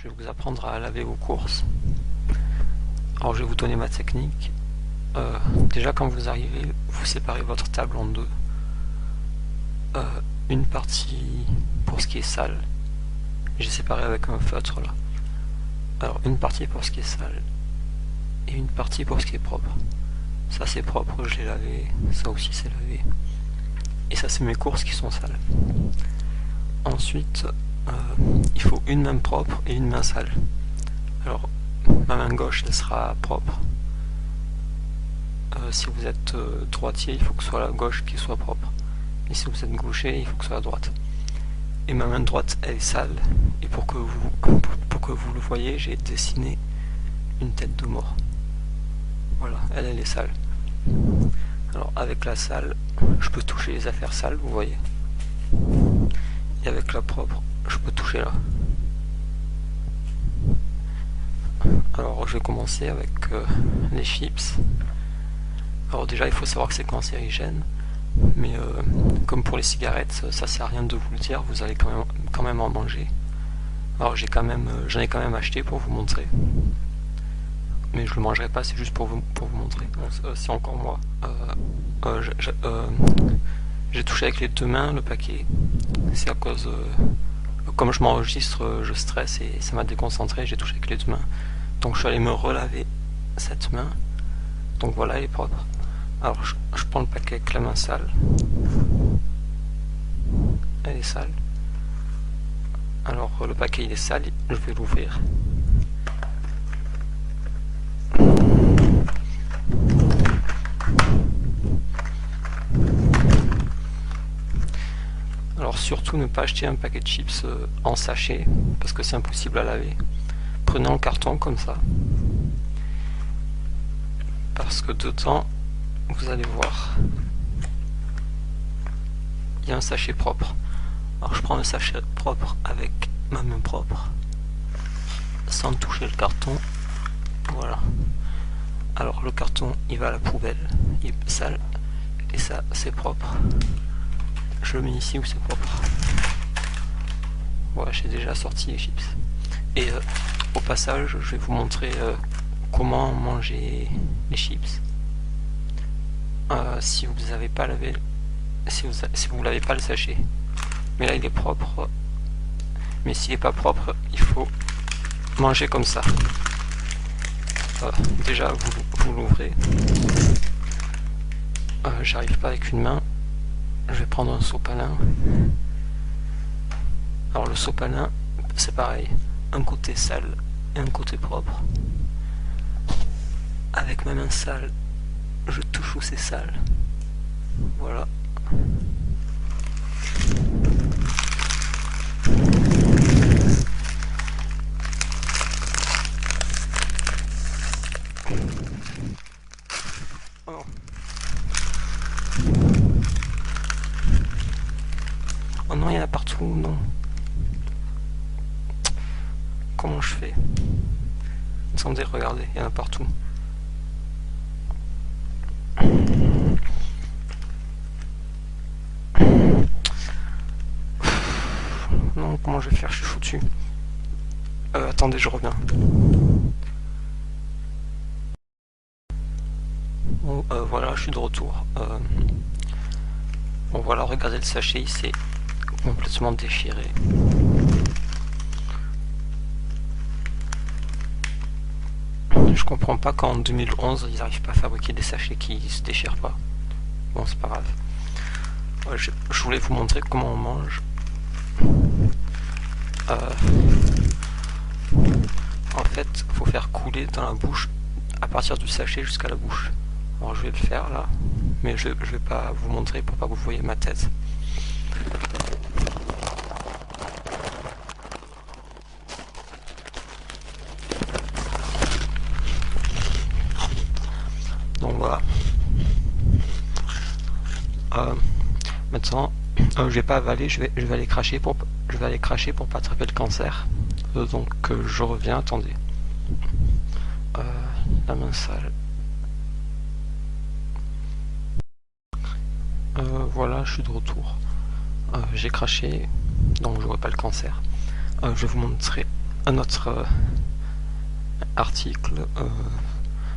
je vais vous apprendre à laver vos courses. Alors je vais vous donner ma technique. Déjà quand vous arrivez, vous séparez votre table en deux. Une partie pour ce qui est sale, j'ai séparé avec un feutre là. Alors une partie pour ce qui est sale et une partie pour ce qui est propre. Ça c'est propre, je l'ai lavé, ça aussi c'est lavé. Et ça c'est mes courses qui sont sales. Ensuite, il faut une main propre et une main sale. Alors ma main gauche elle sera propre. Si vous êtes droitier, il faut que ce soit la gauche qui soit propre. Et si vous êtes gaucher, il faut que ce soit la droite. Et ma main droite elle est sale. Et pour que vous le voyez, j'ai dessiné une tête de mort. Voilà, elle est sale. Alors avec la sale, je peux toucher les affaires sales, vous voyez. Et avec la propre, je peux toucher là. Alors je vais commencer avec les chips. Alors déjà il faut savoir que c'est cancérigène, mais comme pour les cigarettes, ça sert à rien de vous le dire, vous allez quand même en manger. Alors j'en ai quand même acheté pour vous montrer. Mais je le mangerai pas, c'est juste pour vous montrer. C'est encore moi. J'ai touché avec les deux mains le paquet. C'est à cause... comme je m'enregistre, je stresse et ça m'a déconcentré, j'ai touché avec les deux mains. Donc je suis allé me relaver cette main. Donc voilà, elle est propre. Alors je prends le paquet avec la main sale. Elle est sale. Alors le paquet il est sale, je vais l'ouvrir. Alors surtout ne pas acheter un paquet de chips en sachet parce que c'est impossible à laver. Prenez un carton comme ça. Parce que dedans, vous allez voir, il y a un sachet propre. Alors je prends le sachet propre avec ma main propre, sans toucher le carton. Voilà. Alors le carton, il va à la poubelle, il est sale, et ça c'est propre. Je le mets ici où c'est propre. Voilà, j'ai déjà sorti les chips. Et au passage, je vais vous montrer comment manger les chips. Si vous n'avez pas lavé, si vous lavez pas le sachet. Mais là il est propre. Mais s'il n'est pas propre, il faut manger comme ça. Déjà vous l'ouvrez. J'arrive pas avec une main. Je vais prendre un sopalin. Alors le sopalin, c'est pareil. Un côté sale et un côté propre. Avec ma main sale, je touche où c'est sale. Voilà. Oh. Oh non, il y en a partout, non. Comment je fais? Attendez, regardez, il y en a partout. Non, comment je vais faire? Je suis foutu. Attendez, je reviens. Bon, voilà, je suis de retour. Bon, voilà, regardez le sachet, il s'est complètement déchiré. Je comprends pas qu'en 2011 ils n'arrivent pas à fabriquer des sachets qui se déchirent pas. Bon, c'est pas grave. Je voulais vous montrer comment on mange. En fait, il faut faire couler dans la bouche à partir du sachet jusqu'à la bouche. Alors je vais le faire là, mais je vais pas vous montrer pour pas que vous voyez ma tête. Donc voilà. Maintenant, je vais pas avaler, je vais aller cracher pour pas attraper le cancer. Donc je reviens, attendez. La main sale. Voilà, je suis de retour. J'ai craché, donc j'aurai pas le cancer. Je vais vous montrer un autre article.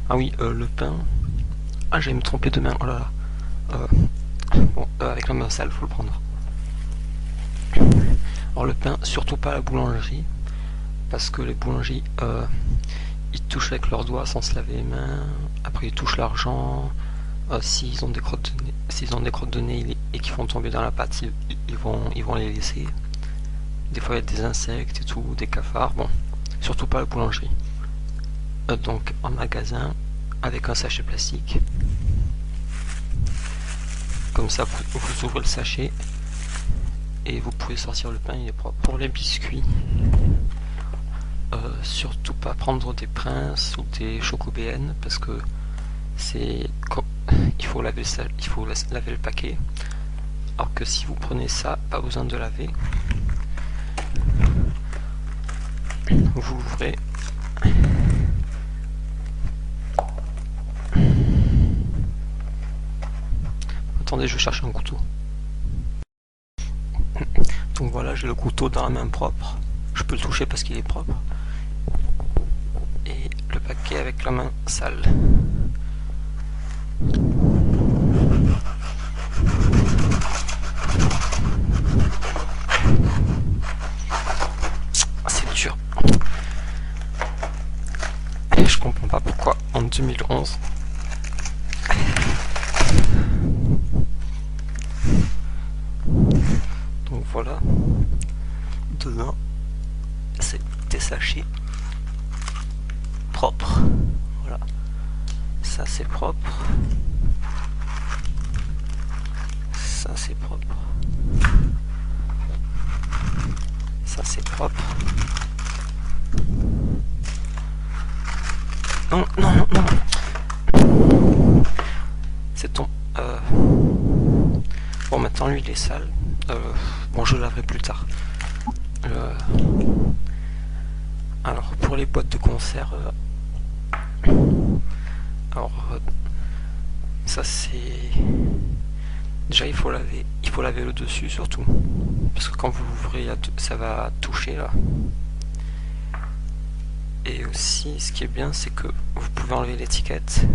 Ah oui, le pain. Ah, j'allais me tromper de main, oh là là. Bon, avec la main sale, faut le prendre. Alors le pain, surtout pas à la boulangerie, parce que les boulangers, ils touchent avec leurs doigts sans se laver les mains. Après ils touchent l'argent. S'ils ont des crottes de nez, et qu'ils font tomber dans la pâte, ils vont les laisser. Des fois il y a des insectes et tout, des cafards. Bon, surtout pas à la boulangerie. Donc en magasin, avec un sachet plastique. Comme ça, vous ouvrez le sachet et vous pouvez sortir le pain, il est propre. Pour les biscuits, surtout pas prendre des Princes ou des Chocobéennes parce que il faut laver le paquet. Alors que si vous prenez ça, pas besoin de laver. Vous ouvrez. Attendez, je cherche un couteau. Donc voilà, j'ai le couteau dans la main propre. Je peux le toucher parce qu'il est propre. Et le paquet avec la main sale. C'est dur. Et je comprends pas pourquoi en 2011 donc voilà, dedans c'est des sachets propres. Voilà, ça c'est propre, ça c'est propre, ça c'est propre. Non, non, non, non. C'est ton... Bon, maintenant lui il est sale. Bon, je le laverai plus tard. Alors, pour les boîtes de conserve... Alors, ça c'est... Déjà il faut laver le dessus surtout. Parce que quand vous l'ouvrez, ça va toucher là. Et aussi, ce qui est bien, c'est que vous pouvez enlever l'étiquette.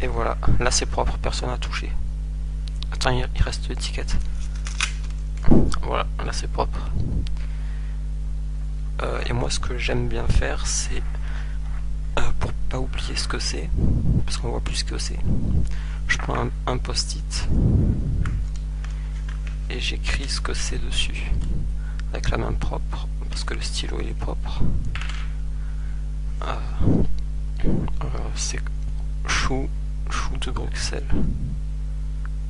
Et voilà, là c'est propre, personne n'a touché. Attends, il reste l'étiquette. Voilà, là c'est propre. Et moi, ce que j'aime bien faire, c'est... pour pas oublier ce que c'est, parce qu'on voit plus ce que c'est, je prends un post-it et j'écris ce que c'est dessus avec la main propre parce que le stylo il est propre. C'est chou de Bruxelles.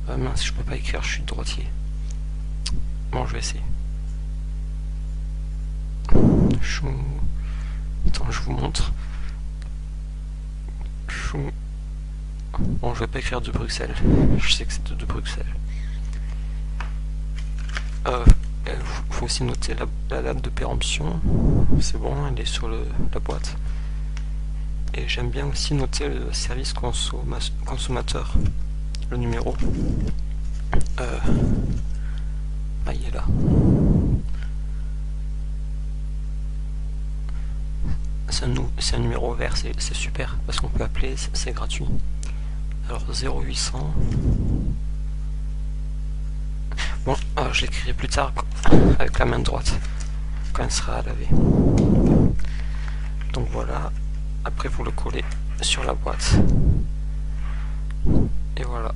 Mince, je peux pas écrire, je suis droitier. Bon, je vais essayer. Chou. Attends, je vous montre. Chou. Bon, je vais pas écrire de Bruxelles. Je sais que c'est de Bruxelles. Faut aussi noter la date de péremption. C'est bon, elle est sur la boîte. Et j'aime bien aussi noter le service consommateur, le numéro. Ah, il est là. C'est un numéro vert, c'est super, parce qu'on peut appeler, c'est gratuit. Alors 0800... Bon, je l'écrirai plus tard avec la main droite, quand elle sera à laver. Donc voilà, après vous le collez sur la boîte. Et voilà.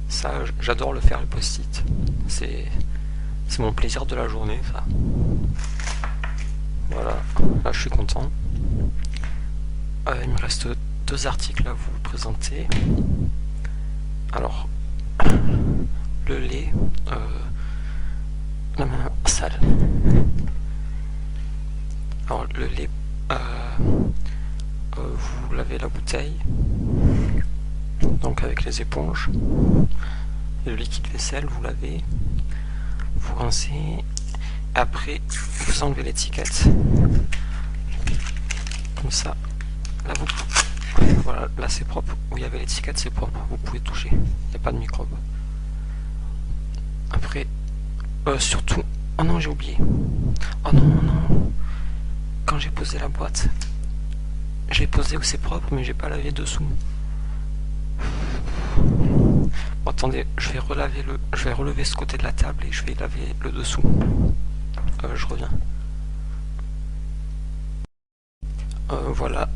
Ça, j'adore le faire, le post-it. C'est mon plaisir de la journée, ça. Voilà, là je suis content. Il me reste 2 articles à vous présenter. Alors, le lait, la main sale. Alors le lait, vous lavez la bouteille, donc avec les éponges. Et le liquide vaisselle, vous lavez, vous rincez. Après, vous enlevez l'étiquette. comme ça. Là, voilà, là c'est propre. Où il y avait l'étiquette, c'est propre. Vous pouvez toucher. Il n'y a pas de microbes. Après, surtout... Oh non, j'ai oublié. Oh non, non. Quand j'ai posé la boîte, j'ai posé où c'est propre, mais j'ai pas lavé dessous. Bon, attendez, je vais relever ce côté de la table et je vais laver le dessous. Je reviens. Voilà,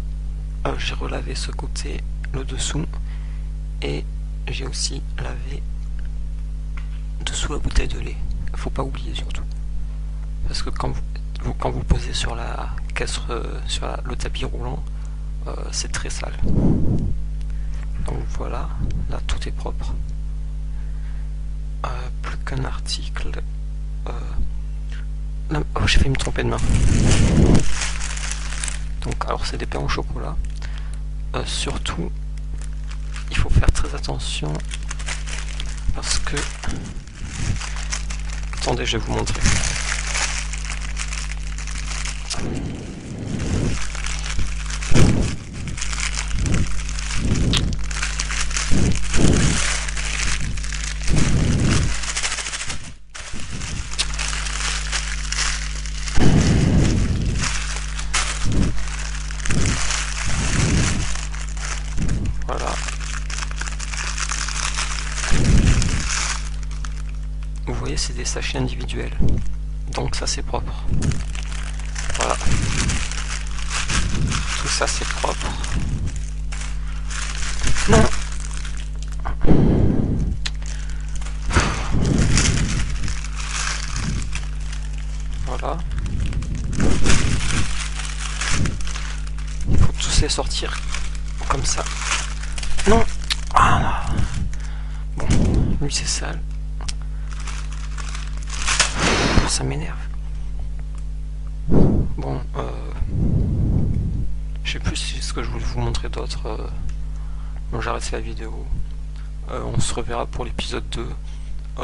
j'ai relavé ce côté, le dessous, et j'ai aussi lavé dessous la bouteille de lait. Faut pas oublier surtout, parce que quand vous posez sur la caisse, le tapis roulant, c'est très sale. Donc voilà, là tout est propre. Plus qu'un article. Oh, j'ai failli me tromper de main. Donc alors c'est des pains au chocolat. Surtout, il faut faire très attention parce que... Attendez, je vais vous montrer. Voilà. Vous voyez, c'est des sachets individuels. Donc ça c'est propre. Voilà. Tout ça c'est propre. Non. Voilà. Il faut tous les sortir comme ça. Non. Ah. Bon, lui c'est sale. Ça m'énerve. Bon, je sais plus ce que je voulais vous montrer d'autre. Bon, j'arrête la vidéo. On se reverra pour l'épisode 2.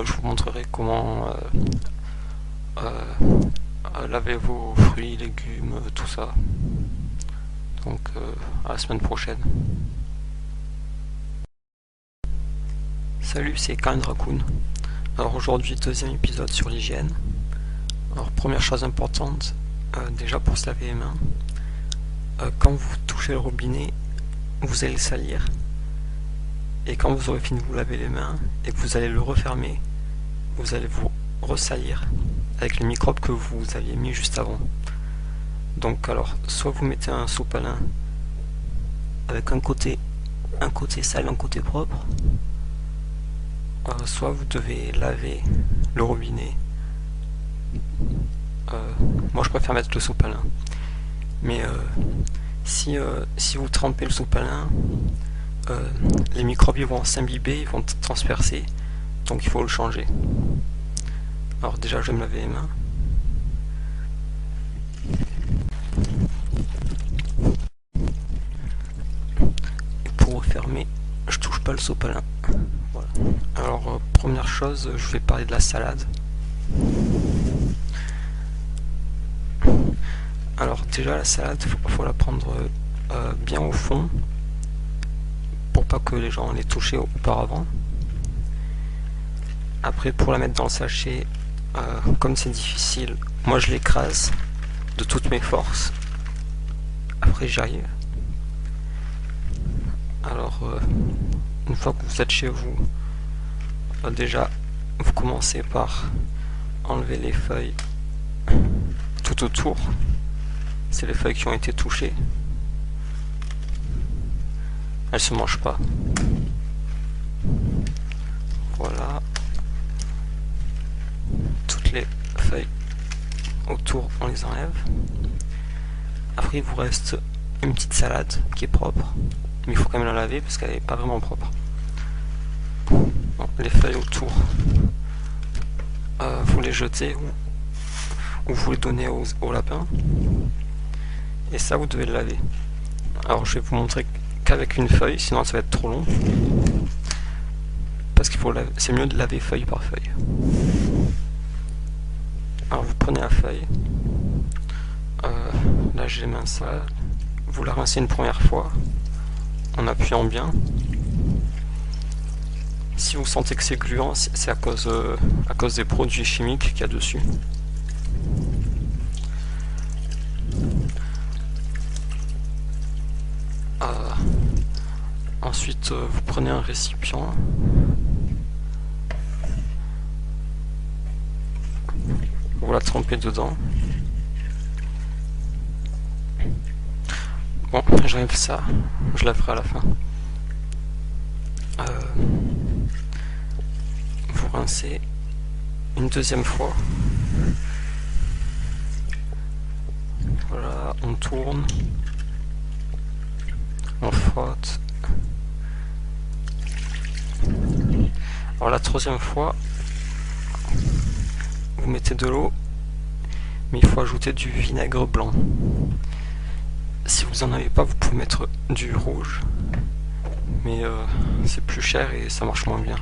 Je vous montrerai comment laver vos fruits, légumes, tout ça. Donc à la semaine prochaine. Salut, c'est Kind Raccoon. Alors aujourd'hui, deuxième épisode sur l'hygiène. Alors première chose importante, déjà pour se laver les mains, quand vous touchez le robinet, vous allez le salir. Et quand vous aurez fini de vous laver les mains et que vous allez le refermer, vous allez vous ressalir avec les microbes que vous aviez mis juste avant. Donc alors, soit vous mettez un sopalin avec un côté sale, un côté propre, soit vous devez laver le robinet. Moi je préfère mettre le sopalin, mais si vous trempez le sopalin, les microbes ils vont s'imbiber, ils vont transpercer, donc il faut le changer. Alors déjà je vais me laver les mains. Et pour refermer, je touche pas le sopalin. Voilà. Alors première chose, je vais parler de la salade. Alors déjà la salade, faut la prendre bien au fond pour pas que les gens l'aient touché auparavant. Après pour la mettre dans le sachet, comme c'est difficile, moi je l'écrase de toutes mes forces. Après j'y arrive. Alors une fois que vous êtes chez vous, déjà vous commencez par enlever les feuilles tout autour. C'est les feuilles qui ont été touchées. Elles se mangent pas. Voilà. Toutes les feuilles autour, on les enlève. Après, il vous reste une petite salade qui est propre. Mais il faut quand même la laver parce qu'elle n'est pas vraiment propre. Bon, les feuilles autour, vous les jetez ou vous les donnez au lapin. Et ça vous devez le laver. Alors je vais vous montrer qu'avec une feuille, sinon ça va être trop long. Parce qu'il faut c'est mieux de laver feuille par feuille. Alors vous prenez la feuille. Là j'ai les mains sales. vous la rincez une première fois en appuyant bien. Si vous sentez que c'est gluant, c'est à cause des produits chimiques qu'il y a dessus. Ensuite, vous prenez un récipient. Vous la trempez dedans. Bon, j'enlève ça, je la ferai à la fin. Vous rincez une deuxième fois. Voilà, on tourne, on frotte. Alors la troisième fois, vous mettez de l'eau, mais il faut ajouter du vinaigre blanc. Si vous en avez pas, vous pouvez mettre du rouge, mais c'est plus cher et ça marche moins bien.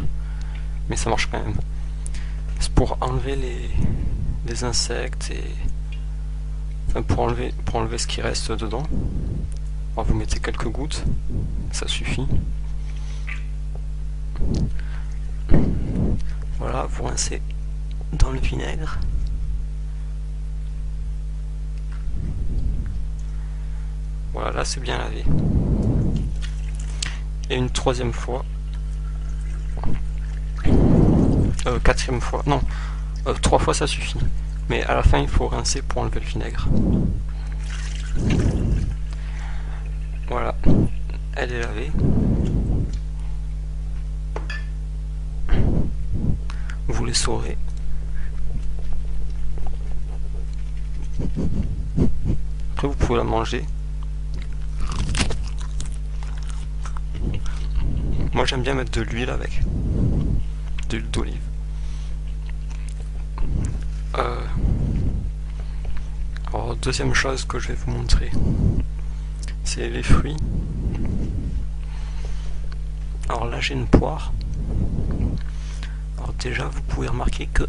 Mais ça marche quand même. C'est pour enlever les insectes et enfin, pour enlever ce qui reste dedans. Alors vous mettez quelques gouttes, ça suffit. Voilà, vous rincez dans le vinaigre. Voilà, là c'est bien lavé. Et une troisième fois. Quatrième fois. Non, 3 fois ça suffit. Mais à la fin il faut rincer pour enlever le vinaigre. Voilà, elle est lavée. Vous les saurez. Après vous pouvez la manger. Moi j'aime bien mettre de l'huile avec. De l'huile d'olive. Alors deuxième chose que je vais vous montrer, c'est les fruits. Alors là j'ai une poire. Alors déjà vous pouvez remarquer que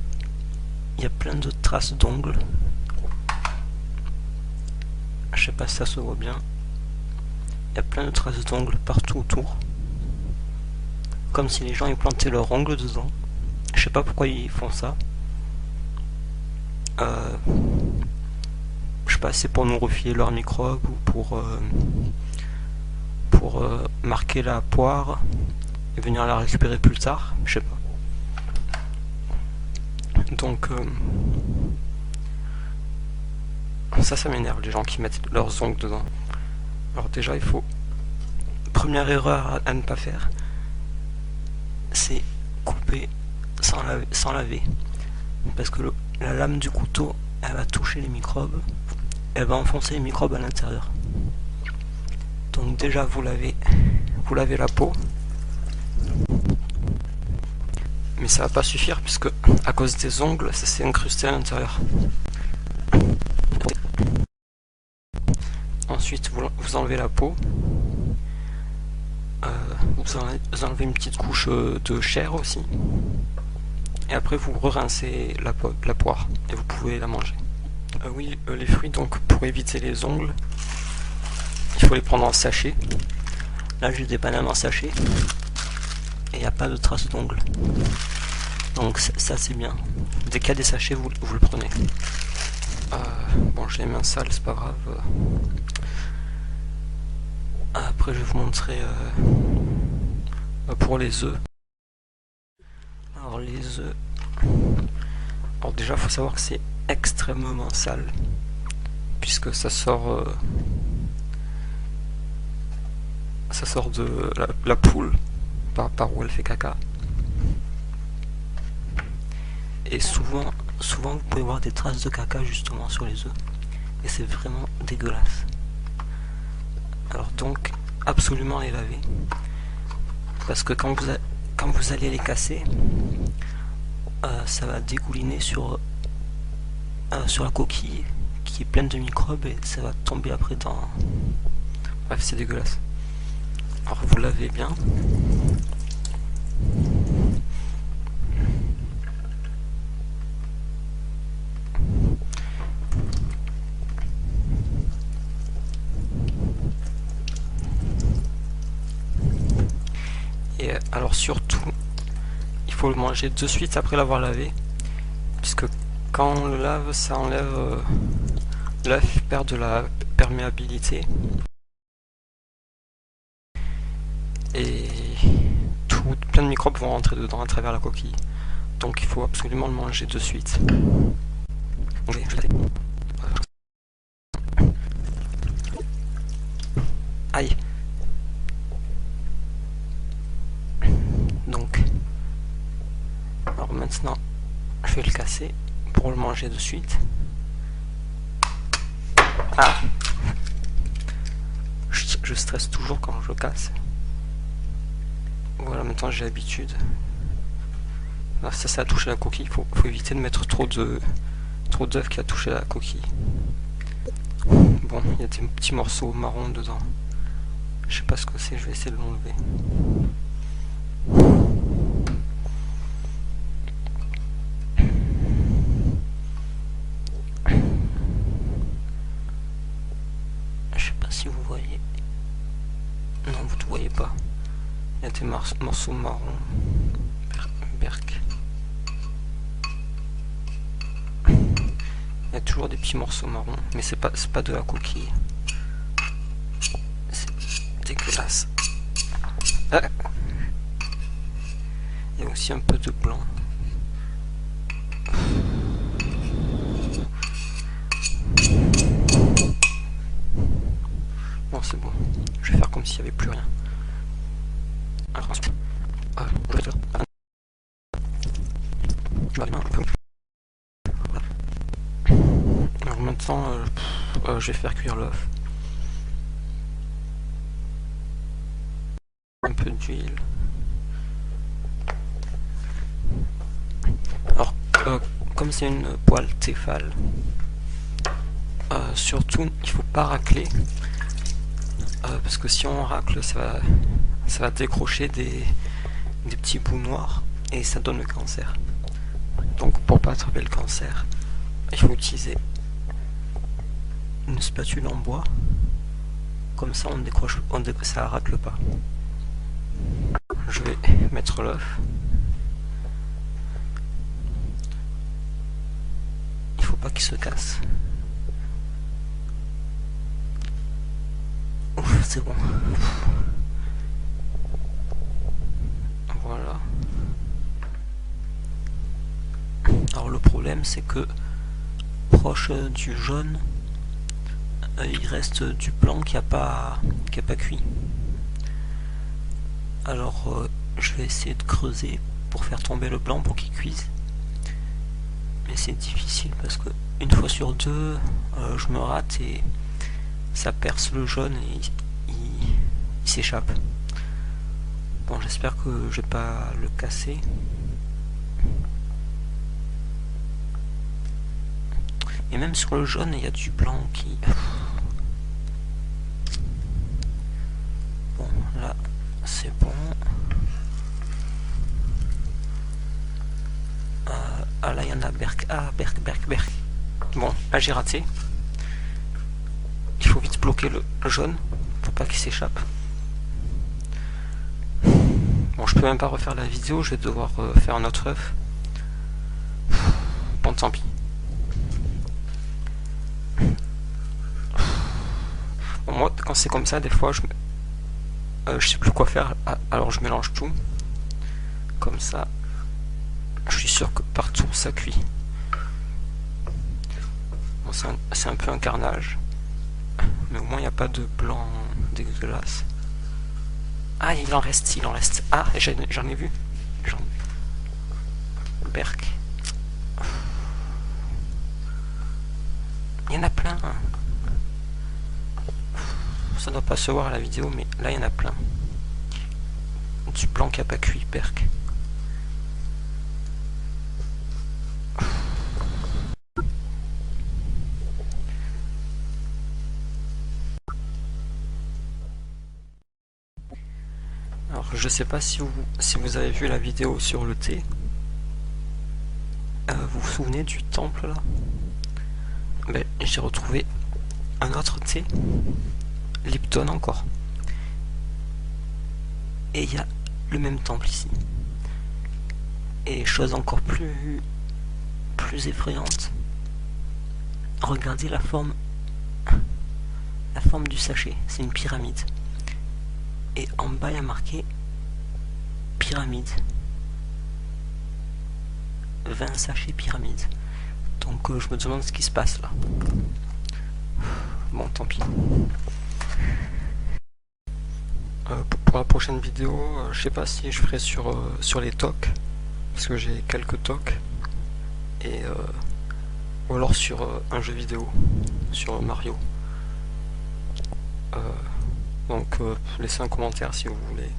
il y a plein de traces d'ongles. Je sais pas si ça se voit bien. Il y a plein de traces d'ongles partout autour. Comme si les gens y plantaient leurs ongles dedans. Je sais pas pourquoi ils font ça. Je sais pas, c'est pour nous refiler leurs microbes ou pour marquer la poire et venir la récupérer plus tard. Je sais pas. Donc ça m'énerve, les gens qui mettent leurs ongles dedans. Alors déjà il faut, première erreur à ne pas faire, c'est couper sans laver, parce que la lame du couteau elle va toucher les microbes, elle va enfoncer les microbes à l'intérieur. Donc déjà vous lavez la peau, mais ça va pas suffire puisque à cause des ongles ça s'est incrusté à l'intérieur. Ensuite vous enlevez la peau, vous enlevez une petite couche de chair aussi, et après vous rincez la poire et vous pouvez la manger. Oui, les fruits, donc pour éviter les ongles, il faut les prendre en sachet. Là j'ai des bananes en sachet et il n'y a pas de traces d'ongles. Donc ça c'est bien. Dès qu'il y a des sachets, vous le prenez. Bon, j'ai les mains sales, c'est pas grave. Après je vais vous montrer pour les œufs. Alors les œufs. Alors déjà faut savoir que c'est extrêmement sale puisque ça sort de la poule par où elle fait caca. Et souvent vous pouvez voir des traces de caca justement sur les œufs et c'est vraiment dégueulasse. Alors donc absolument les laver, parce que quand vous allez les casser, ça va dégouliner sur la coquille qui est pleine de microbes et ça va tomber après dans... Bref, c'est dégueulasse. Alors vous lavez bien. Et alors surtout, il faut le manger de suite après l'avoir lavé, puisque quand on le lave, ça enlève l'œuf perd de la perméabilité et plein de microbes vont rentrer dedans à travers la coquille. Donc il faut absolument le manger de suite. Okay, aïe. Donc, alors maintenant, je vais le casser pour le manger de suite. Ah, je stresse toujours quand je casse. Voilà, maintenant j'ai l'habitude. Ça a touché la coquille. Faut éviter de mettre trop d'œufs qui a touché la coquille. Bon, il y a des petits morceaux marrons dedans. Je sais pas ce que c'est, je vais essayer de l'enlever. Je sais pas si vous voyez. Non, vous ne voyez pas. Il y a des morceaux marrons. Berk. Il y a toujours des petits morceaux marrons, mais c'est pas de la coquille. C'est dégueulasse. Ah, il y a aussi un peu de blanc. Bon, c'est bon. Je vais faire comme s'il n'y avait plus rien. Alors ensuite, alors maintenant, je vais faire cuire l'œuf. Un peu d'huile. Alors, comme c'est une poêle Tefal, surtout il faut pas racler, parce que si on racle, ça va décrocher des petits bouts noirs et ça donne le cancer. Donc pour pas attraper le cancer, il faut utiliser une spatule en bois, comme ça ça racle pas. Je vais mettre l'œuf. Il faut pas qu'il se casse. Ouf, c'est bon. Voilà. Alors le problème c'est que proche du jaune, il reste du blanc qui a pas cuit. Alors je vais essayer de creuser pour faire tomber le blanc pour qu'il cuise. Mais c'est difficile parce que une fois sur deux, je me rate et ça perce le jaune et il s'échappe. Bon, j'espère que je vais pas le casser. Et même sur le jaune, il y a du blanc qui... Bon, là, c'est bon. Ah, là, il y en a Berk. Ah, Berk. Bon, là, j'ai raté. Il faut vite bloquer le jaune pour pas qu'il s'échappe. Bon, je peux même pas refaire la vidéo, je vais devoir faire un autre œuf. Bon, tant pis. Bon, moi, quand c'est comme ça, des fois, je sais plus quoi faire, alors je mélange tout. Comme ça, je suis sûr que partout ça cuit. Bon, c'est un peu un carnage. Mais au moins, il n'y a pas de blanc dégueulasse. Ah, il en reste. Ah, j'en ai vu. Berk. Il y en a plein. Ça doit pas se voir à la vidéo, mais là, il y en a plein. Du blanc qui a pas cuit, Berk. Alors, je sais pas si vous avez vu la vidéo sur le thé. Vous vous souvenez du temple là? Ben, j'ai retrouvé un autre thé, Lipton encore. Et il y a le même temple ici. Et chose encore plus effrayante, regardez la forme du sachet, c'est une pyramide. Et en bas il y a marqué pyramide. 20 sachets pyramide. Donc je me demande ce qui se passe là. Bon, tant pis. Pour la prochaine vidéo, je sais pas si je ferai sur les tocs, parce que j'ai quelques tocs, et ou alors sur un jeu vidéo, sur Mario. Donc laissez un commentaire si vous voulez